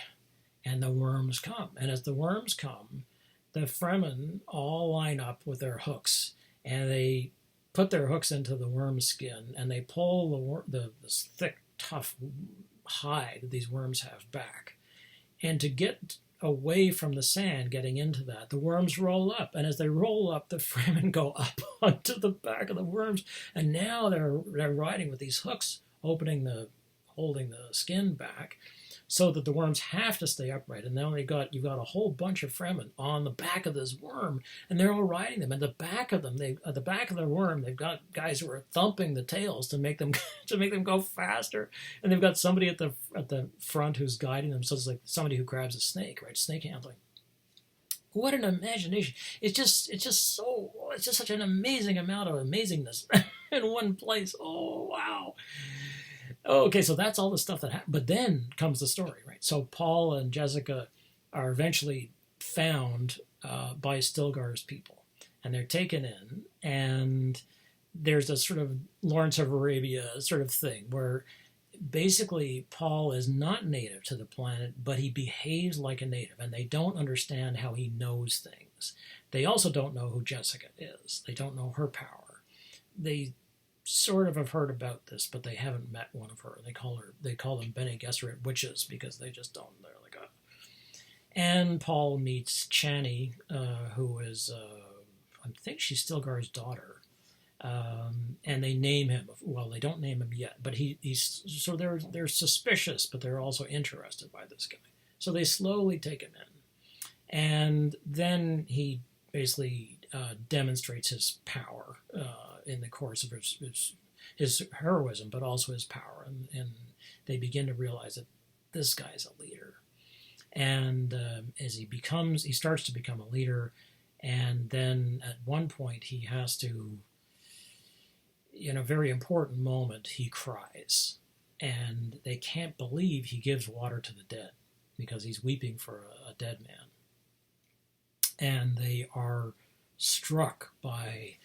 and the worms come. And as the worms come, the Fremen all line up with their hooks, and they put their hooks into the worm's skin, and they pull this thick, tough hide that these worms have back. And to get away from the sand, getting into that, the worms roll up, and as they roll up, the Fremen go up onto the back of the worms, and now they're riding with these hooks, holding the skin back, so that the worms have to stay upright. And now you've got a whole bunch of Fremen on the back of this worm, and they're all riding them. And the back of them, at the back of the worm, they've got guys who are thumping the tails to make them go faster. And they've got somebody at the front who's guiding them. So it's like somebody who grabs a snake, right? Snake handling. What an imagination! It's just such an amazing amount of amazingness in one place. Oh wow! Okay, so that's all the stuff that happened. But then comes the story, right? So Paul and Jessica are eventually found by Stilgar's people, and they're taken in, and there's a sort of Lawrence of Arabia sort of thing where basically Paul is not native to the planet, but he behaves like a native, and they don't understand how he knows things. They also don't know who Jessica is. They don't know her power. They sort of have heard about this, but they haven't met one of her. They call them Bene Gesserit witches because they just don't. They're like And Paul meets Chani, who is I think she's Stilgar's daughter, and they name him. Well, they don't name him yet, but he's so they're suspicious, but they're also interested by this guy. So they slowly take him in, and then he basically demonstrates his power in the course of his heroism, but also his power. And they begin to realize that this guy's a leader. And as he starts to become a leader, and then at one point he has to, in a very important moment, he cries. And they can't believe he gives water to the dead because he's weeping for a dead man. And they are struck by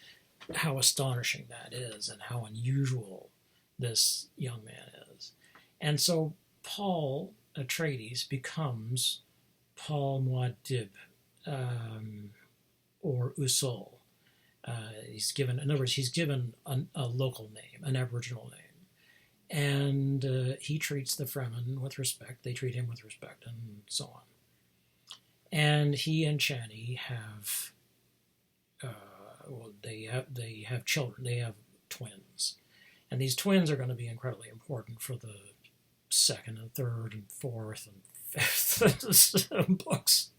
how astonishing that is and how unusual this young man is. And so Paul Atreides becomes Paul Muad'Dib, or Usul. He's given, in other words, he's given a local name, an Aboriginal name. And he treats the Fremen with respect. They treat him with respect, and so on. And he and Chani have, they have children. They have twins, and these twins are going to be incredibly important for the second and third and fourth and fifth books.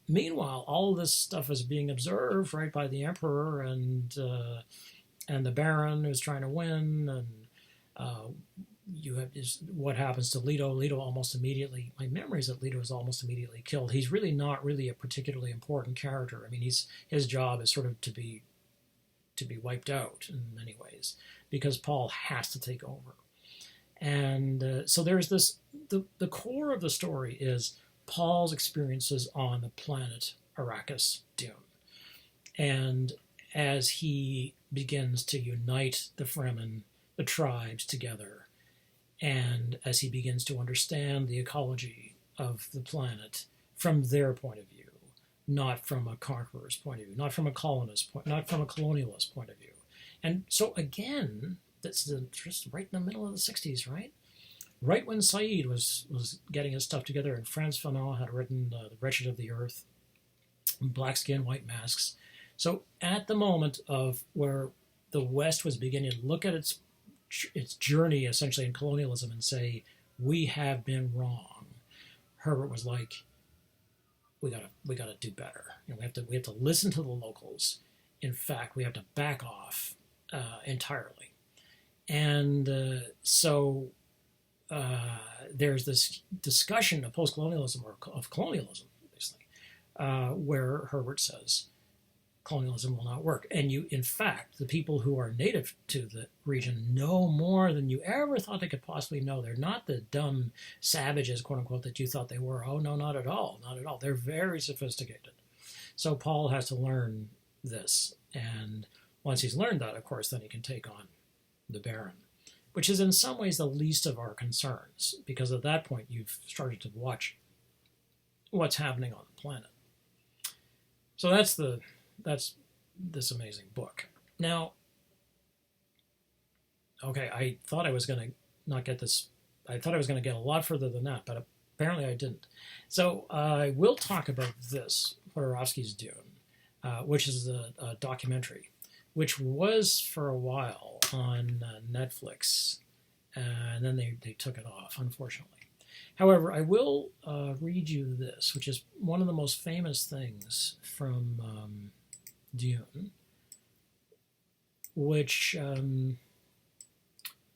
Meanwhile, all this stuff is being observed right by the Emperor and the Baron who's trying to win, and you have what happens to Leto. Leto almost immediately. My memory is that Leto is almost immediately killed. He's really not really a particularly important character. I mean, his job is sort of to be wiped out in many ways because Paul has to take over. And so there's this. The core of the story is Paul's experiences on the planet Arrakis Dune, and as he begins to unite the Fremen, the tribes together, and as he begins to understand the ecology of the planet from their point of view, not from a conqueror's point of view, not from a colonist's point, not from a colonialist point of view. And so again, that's just right in the middle of the 60s, right? Right when Said was getting his stuff together, and Frantz Fanon had written The Wretched of the Earth, Black Skin, White Masks. So at the moment of where the West was beginning to look at its journey essentially in colonialism and say, we have been wrong, Herbert was like, we gotta do better. You know, we have to listen to the locals. In fact, we have to back off entirely. And so there's this discussion of post-colonialism or of colonialism, basically, where Herbert says colonialism will not work. And in fact, the people who are native to the region know more than you ever thought they could possibly know. They're not the dumb savages, quote unquote, that you thought they were. Oh, no, not at all. Not at all. They're very sophisticated. So Paul has to learn this. And once he's learned that, of course, then he can take on the Baron, which is in some ways the least of our concerns, because at that point you've started to watch what's happening on the planet. So that's this amazing book. Now, okay, I thought I was going to not get this. I thought I was going to get a lot further than that, but apparently I didn't. So I will talk about this, Jodorowsky's Dune, which is a documentary, which was for a while on Netflix, and then they took it off, unfortunately. However, I will read you this, which is one of the most famous things from Dune, which,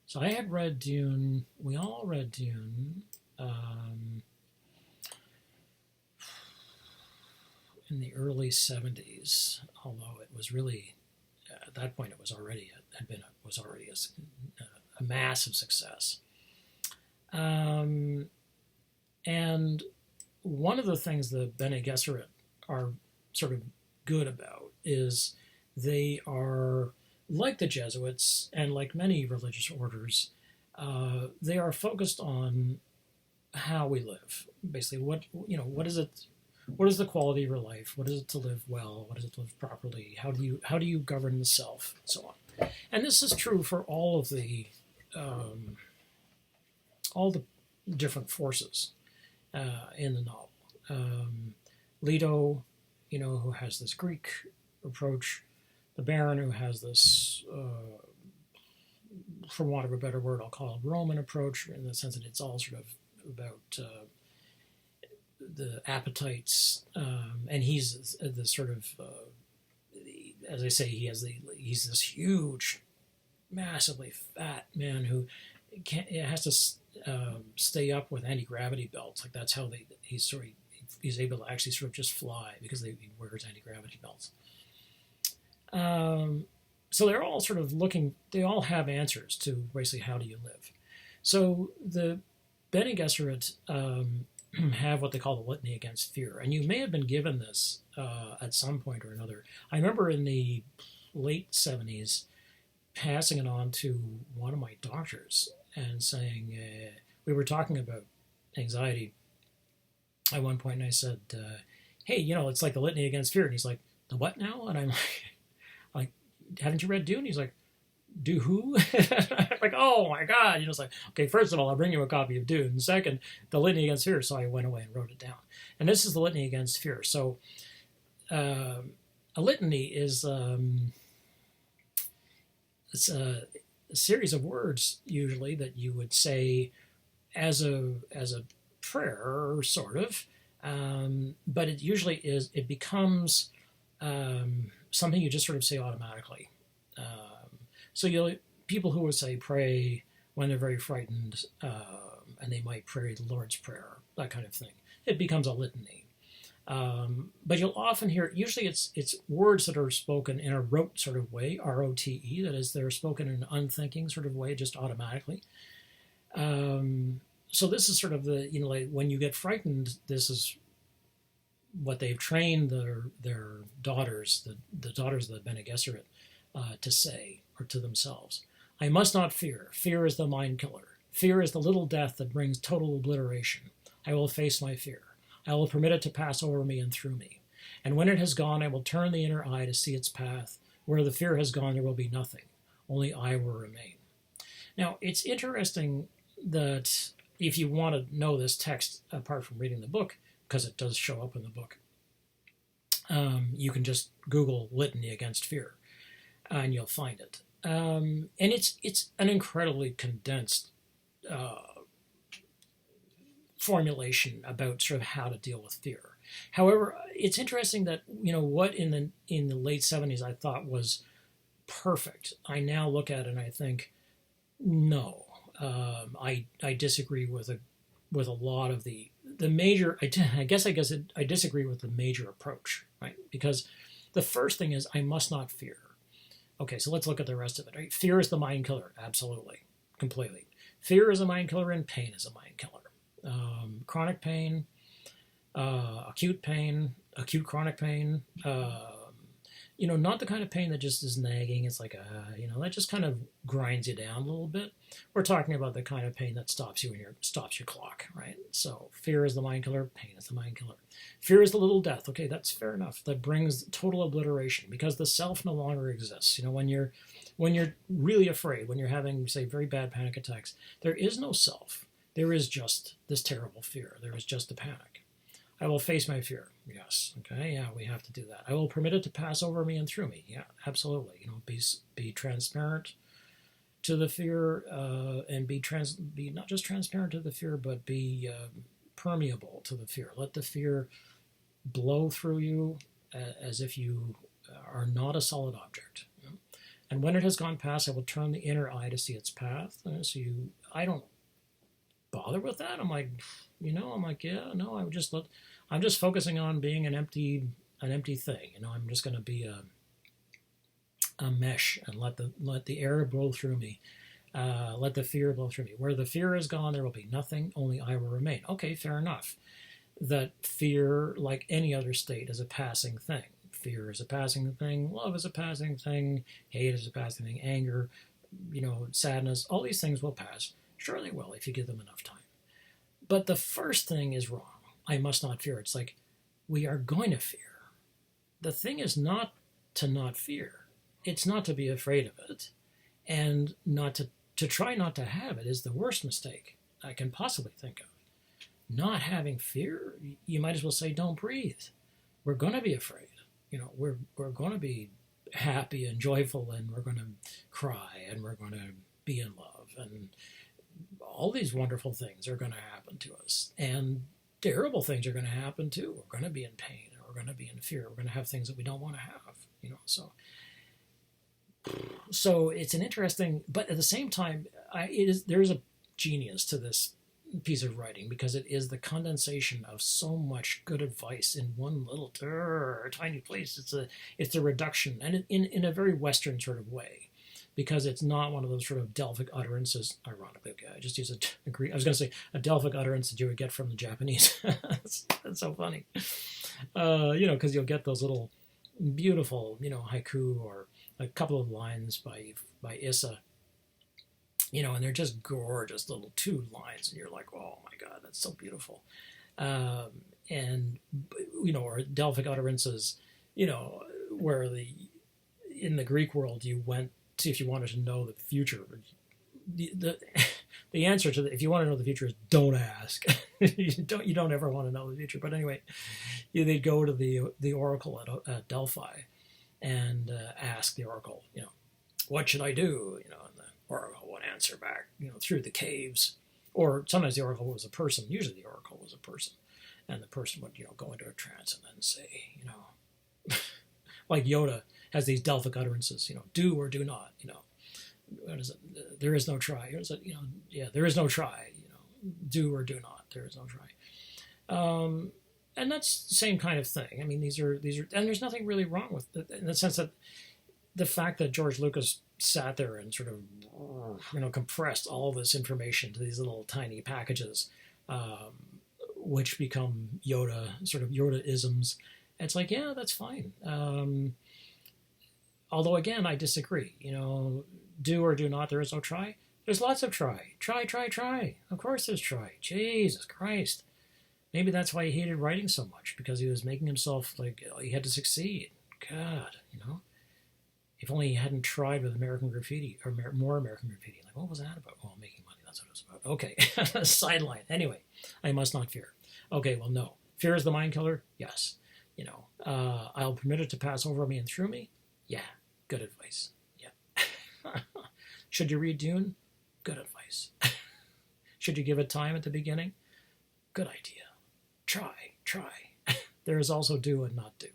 so I had read Dune, we all read Dune in the early 70s, although it was really, at that point it was already a massive success. And one of the things the Bene Gesserit are sort of good about is they are, like the Jesuits and like many religious orders, they are focused on how we live. Basically, what is it? What is the quality of your life? What is it to live well? What is it to live properly? How do you govern the self, and so on. And this is true for all the different forces in the novel. Leto, who has this Greek approach, the Baron, who has this, for want of a better word, I'll call it Roman approach, in the sense that it's all sort of about the appetites, and he's the sort of as I say, he's this huge, massively fat man who has to stay up with anti-gravity belts. Like that's how he's able to actually sort of just fly because he wears anti-gravity belts. So they're all sort of they all have answers to basically how do you live. So the Bene Gesserit have what they call the Litany Against Fear. And you may have been given this at some point or another. I remember in the late 70s passing it on to one of my doctors and saying, we were talking about anxiety at one point, and I said, hey, it's like the Litany Against Fear. And he's like, the what now? And I'm like, haven't you read Dune? He's like, do who? Like, oh my God. It's like, okay, first of all, I'll bring you a copy of Dune. And second, the Litany Against Fear. So I went away and wrote it down. And this is the Litany Against Fear. So a litany is it's a series of words usually that you would say as a prayer, sort of. But it usually it becomes something you just sort of say automatically. So people who would say pray when they're very frightened, and they might pray the Lord's Prayer, that kind of thing. It becomes a litany. But you'll often hear, usually it's words that are spoken in a rote sort of way, R-O-T-E, that is, they're spoken in an unthinking sort of way, just automatically. So this is sort of like when you get frightened, this is what they've trained their daughters, the daughters of the Bene Gesserit, to say, or to themselves. I must not fear. Fear is the mind killer. Fear is the little death that brings total obliteration. I will face my fear. I will permit it to pass over me and through me. And when it has gone, I will turn the inner eye to see its path. Where the fear has gone, there will be nothing. Only I will remain. Now, it's interesting that if you want to know this text, apart from reading the book, because it does show up in the book, you can just Google Litany Against Fear, and you'll find it. And it's an incredibly condensed formulation about sort of how to deal with fear. However, it's interesting that what in the late 70s I thought was perfect, I now look at it and I think, no, I disagree with a lot of the major. I guess I disagree with the major approach, right? Because the first thing is I must not fear. Okay, so let's look at the rest of it. Right? Fear is the mind killer, absolutely, completely. Fear is a mind killer, and pain is a mind killer. Chronic pain, acute chronic pain. Not the kind of pain that just is nagging. It's like that just kind of grinds you down a little bit. We're talking about the kind of pain that stops your clock, right? So fear is the mind killer, pain is the mind killer. Fear is the little death. Okay, that's fair enough. That brings total obliteration because the self no longer exists. When you're really afraid, when you're having, say, very bad panic attacks, there is no self. There is just this terrible fear. There is just the panic. I will face my fear. Yes. Okay. Yeah, we have to do that. I will permit it to pass over me and through me. Yeah, absolutely. Be transparent to the fear, and be not just transparent to the fear, but be permeable to the fear. Let the fear blow through you as if you are not a solid object. And when it has gone past, I will turn the inner eye to see its path. I don't bother with that. I'm like, yeah, no, I'm just focusing on being an empty thing. I'm just going to be a mesh and let the air blow through me. Let the fear blow through me. Where the fear is gone, there will be nothing. Only I will remain. Okay, fair enough. That fear, like any other state, is a passing thing. Fear is a passing thing. Love is a passing thing. Hate is a passing thing. Anger, sadness. All these things will pass. Sure they will if you give them enough time. But the first thing is wrong. I must not fear. It's like, we are going to fear. The thing is not to not fear. It's not to be afraid of it. And not to try not to have it is the worst mistake I can possibly think of. Not having fear, you might as well say, don't breathe. We're going to be afraid. We're going to be happy and joyful, and we're going to cry, and we're going to be in love, and all these wonderful things are going to happen to us. And terrible things are going to happen too. We're going to be in pain, We're going to be in fear. We're going to have things that we don't want to have. So it's an interesting, but at the same time, there is a genius to this piece of writing, because it is the condensation of so much good advice in one little tiny place. It's a reduction, and in a very Western sort of way, because it's not one of those sort of Delphic utterances. Ironically, okay, I just use I was going to say a Delphic utterance that you would get from the Japanese. That's so funny, because you'll get those little beautiful, haiku, or a couple of lines by Issa, and they're just gorgeous little 2 lines, and you're like, oh my God, that's so beautiful. Or Delphic utterances, where in the Greek world you went to, if you wanted to know the future, the answer to if you want to know the future is don't ask. you don't ever want to know the future. But anyway, they'd go to the oracle at Delphi and ask the oracle, what should I do? And the oracle would answer back, through the caves. Or sometimes the oracle was a person. Usually the oracle was a person. And the person would, go into a trance and then say, like Yoda has these Delphic utterances, do or do not, what is it? There is no try. What is it? There is no try, do or do not. There is no try. And that's the same kind of thing. I mean, these are, and there's nothing really wrong with it, in the sense that the fact that George Lucas sat there and sort of, compressed all this information to these little tiny packages, which become Yoda-isms. It's like, yeah, that's fine. Although, again, I disagree. Do or do not, there is no try. There's lots of try. Try. Of course there's try. Jesus Christ. Maybe that's why he hated writing so much, because he was making himself like he had to succeed. God, If only he hadn't tried with American Graffiti, or more American Graffiti. Like, what was that about? Oh, making money. That's what it was about. Okay. Sideline. Anyway, I must not fear. Okay, well, no. Fear is the mind killer? Yes. I'll permit it to pass over me and through me? Yeah. Good advice. Yeah. Should you read Dune? Good advice. Should you give it time at the beginning? Good idea. Try. There is also do and not do.